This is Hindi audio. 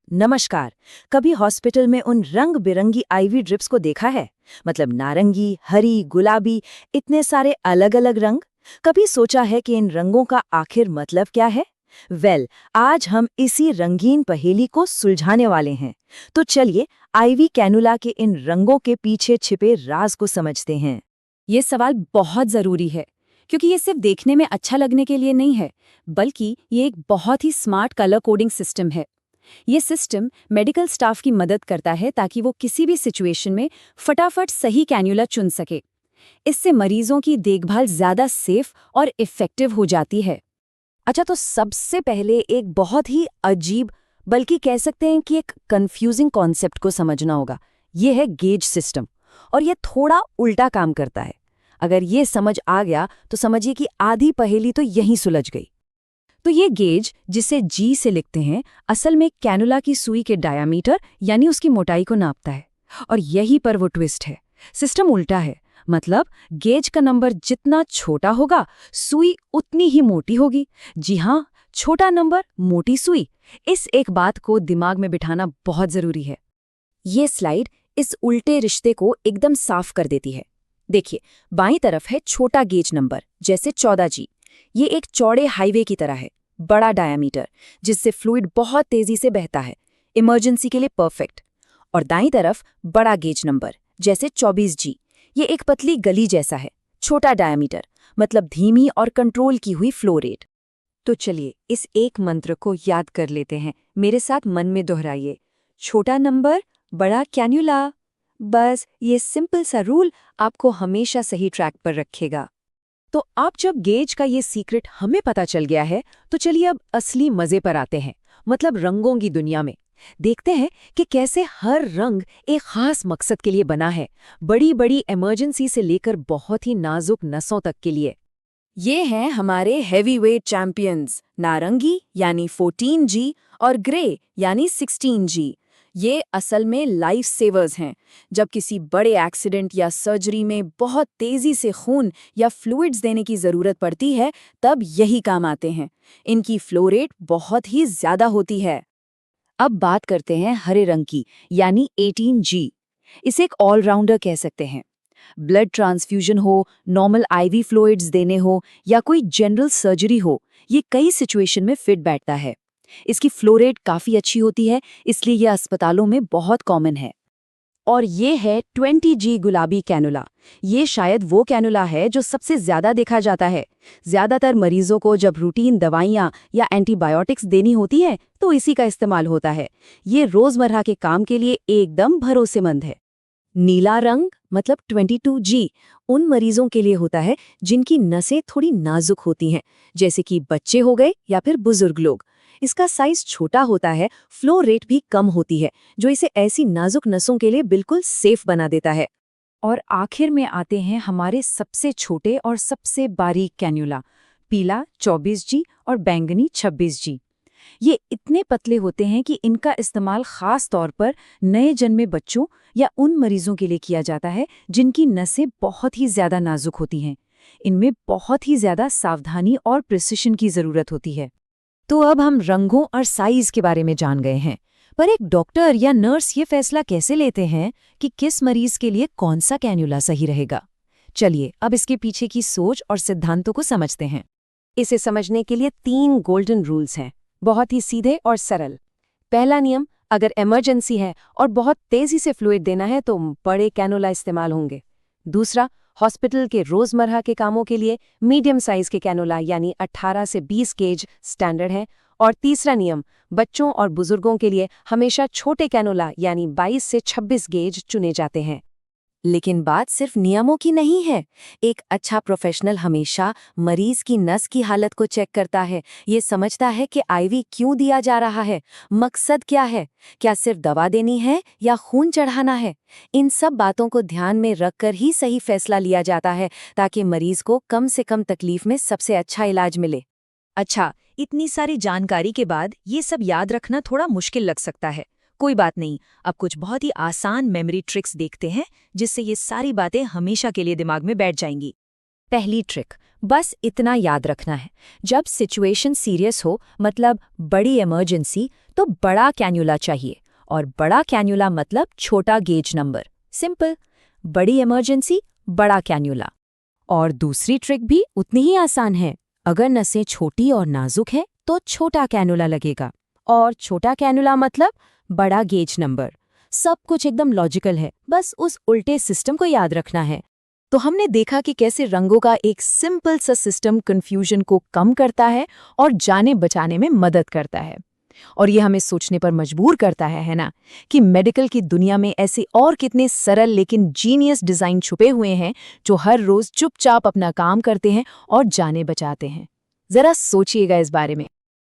नमस्कार। कभी हॉस्पिटल में उन रंग बिरंगी आईवी ड्रिप्स को देखा है? मतलब नारंगी, हरी, गुलाबी, इतने सारे अलग अलग रंग। कभी सोचा है कि इन रंगों का आखिर मतलब क्या है? आज हम इसी रंगीन पहेली को सुलझाने वाले हैं। तो चलिए आईवी कैनुला के इन रंगों के पीछे छिपे राज को समझते हैं। ये सवाल बहुत ज़रूरी है, क्योंकि ये सिर्फ देखने में अच्छा लगने के लिए नहीं है, बल्कि ये एक बहुत ही स्मार्ट कलर कोडिंग सिस्टम है। ये सिस्टम मेडिकल स्टाफ की मदद करता है ताकि वो किसी भी सिचुएशन में फटाफट सही कैन्युला चुन सके। इससे मरीजों की देखभाल ज़्यादा सेफ और इफ़ेक्टिव हो जाती है। अच्छा, तो सबसे पहले एक बहुत ही अजीब, बल्कि कह सकते हैं कि एक कंफ्यूजिंग कॉन्सेप्ट को समझना होगा। ये है गेज सिस्टम, और ये थोड़ा उल्टा काम करता है। अगर ये समझ आ गया तो समझिए कि आधी पहेली तो यहीं सुलझ गई। तो ये गेज, जिसे जी से लिखते हैं, असल में कैनुला की सुई के डायामीटर यानी उसकी मोटाई को नापता है। और यही पर वो ट्विस्ट है। सिस्टम उल्टा है, मतलब गेज का नंबर जितना छोटा होगा, सुई उतनी ही मोटी होगी। जी हाँ, छोटा नंबर, मोटी सुई। इस एक बात को दिमाग में बिठाना बहुत जरूरी है। ये स्लाइड इस उल्टे रिश्ते को एकदम साफ कर देती है। देखिए, बाईं तरफ है छोटा गेज नंबर, जैसे 14G। ये एक चौड़े हाईवे की तरह है, बड़ा डायामीटर, जिससे फ्लूइड बहुत तेजी से बहता है, इमरजेंसी के लिए परफेक्ट। और दाईं तरफ बड़ा गेज नंबर, जैसे 24G। ये एक पतली गली जैसा है, छोटा डायामीटर, मतलब धीमी और कंट्रोल की हुई फ्लो रेट। तो चलिए इस एक मंत्र को याद कर लेते हैं। मेरे साथ मन में दोहराइए, छोटा नंबर, बड़ा कैन्युला। बस ये सिंपल सा रूल आपको हमेशा सही ट्रैक पर रखेगा। तो अब जब गेज का ये सीक्रेट हमें पता चल गया है, तो चलिए अब असली मजे पर आते हैं, मतलब रंगों की दुनिया में। देखते हैं कि कैसे हर रंग एक खास मकसद के लिए बना है, बड़ी बड़ी इमरजेंसी से लेकर बहुत ही नाजुक नसों तक के लिए। ये हैं हमारे हैवीवेट चैंपियंस, नारंगी यानी 14G और ग्रे यानी 16G। ये असल में लाइफ सेवर्स हैं। जब किसी बड़े एक्सीडेंट या सर्जरी में बहुत तेजी से खून या फ्लूइड्स देने की ज़रूरत पड़ती है, तब यही काम आते हैं। इनकी फ्लो रेट बहुत ही ज़्यादा होती है। अब बात करते हैं हरे रंग की, यानी 18G। इसे एक ऑलराउंडर कह सकते हैं। ब्लड ट्रांसफ्यूजन हो, नॉर्मल आईवी फ्लूइड्स देने हो या कोई जनरल सर्जरी हो, ये कई सिचुएशन में फिट बैठता है। इसकी फ्लो रेट काफ़ी अच्छी होती है, इसलिए यह अस्पतालों में बहुत कॉमन है। और ये है 20G गुलाबी कैनुला। ये शायद वो कैनुला है जो सबसे ज़्यादा देखा जाता है। ज़्यादातर मरीजों को जब रूटीन दवाइयाँ या एंटीबायोटिक्स देनी होती है तो इसी का इस्तेमाल होता है। ये रोज़मर्रा के काम के लिए एकदम भरोसेमंद है। नीला रंग, मतलब 22G, उन मरीजों के लिए होता है जिनकी नसें थोड़ी नाजुक होती हैं, जैसे कि बच्चे हो गए या फिर बुजुर्ग लोग। इसका साइज छोटा होता है, फ्लो रेट भी कम होती है, जो इसे ऐसी नाजुक नसों के लिए बिल्कुल सेफ बना देता है। और आखिर में आते हैं हमारे सबसे छोटे और सबसे बारीक कैन्युला, पीला 24G और बैंगनी 26G। ये इतने पतले होते हैं कि इनका इस्तेमाल खास तौर पर नए जन्मे बच्चों या उन मरीजों के लिए किया जाता है जिनकी नसें बहुत ही ज्यादा नाजुक होती हैं। इनमें बहुत ही ज्यादा सावधानी और प्रिसिशन की जरूरत होती है। तो अब हम रंगों और साइज के बारे में जान गए हैं, पर एक डॉक्टर या नर्स ये फैसला कैसे लेते हैं कि किस मरीज के लिए कौन सा कैन्युला सही रहेगा? चलिए अब इसके पीछे की सोच और सिद्धांतों को समझते हैं। इसे समझने के लिए 3 गोल्डन रूल्स हैं, बहुत ही सीधे और सरल। पहला नियम, अगर इमरजेंसी है और बहुत तेजी से फ्लूइड देना है तो बड़े कैनुला इस्तेमाल होंगे। दूसरा, हॉस्पिटल के रोजमर्रा के कामों के लिए मीडियम साइज के कैनुला यानी 18 से 20 गेज स्टैंडर्ड है। और तीसरा नियम, बच्चों और बुजुर्गों के लिए हमेशा छोटे कैनुला यानी 22 से 26 गेज चुने जाते हैं। लेकिन बात सिर्फ नियमों की नहीं है। एक अच्छा प्रोफेशनल हमेशा मरीज की नस की हालत को चेक करता है। ये समझता है कि आईवी क्यों दिया जा रहा है, मकसद क्या है, क्या सिर्फ दवा देनी है या खून चढ़ाना है। इन सब बातों को ध्यान में रखकर ही सही फैसला लिया जाता है, ताकि मरीज को कम से कम तकलीफ में सबसे अच्छा इलाज मिले। अच्छा, इतनी सारी जानकारी के बाद ये सब याद रखना थोड़ा मुश्किल लग सकता है। कोई बात नहीं, अब कुछ बहुत ही आसान मेमोरी ट्रिक्स देखते हैं जिससे ये सारी बातें हमेशा के लिए दिमाग में बैठ जाएंगी। पहली ट्रिक, बस इतना याद रखना है, जब सिचुएशन सीरियस हो, मतलब बड़ी इमरजेंसी, तो बड़ा कैन्युला चाहिए। और बड़ा कैन्युला मतलब छोटा गेज नंबर। सिंपल, बड़ी इमरजेंसी, बड़ा कैन्युला। और दूसरी ट्रिक भी उतनी ही आसान है। अगर नसें छोटी और नाजुक है तो छोटा कैनुला लगेगा, और छोटा कैनुला मतलब बड़ा गेज नंबर। सब कुछ एकदम लॉजिकल है, बस उस उल्टे सिस्टम को याद रखना है। तो हमने देखा कि कैसे रंगों का एक सिंपल सा सिस्टम कन्फ्यूजन को कम करता है और जाने बचाने में मदद करता है। और ये हमें सोचने पर मजबूर करता है ना, कि मेडिकल की दुनिया में ऐसे और कितने सरल लेकिन जीनियस डिज़ाइन छुपे हुए हैं जो हर रोज़ चुपचाप अपना काम करते हैं और जाने बचाते हैं। ज़रा सोचिएगा इस बारे में।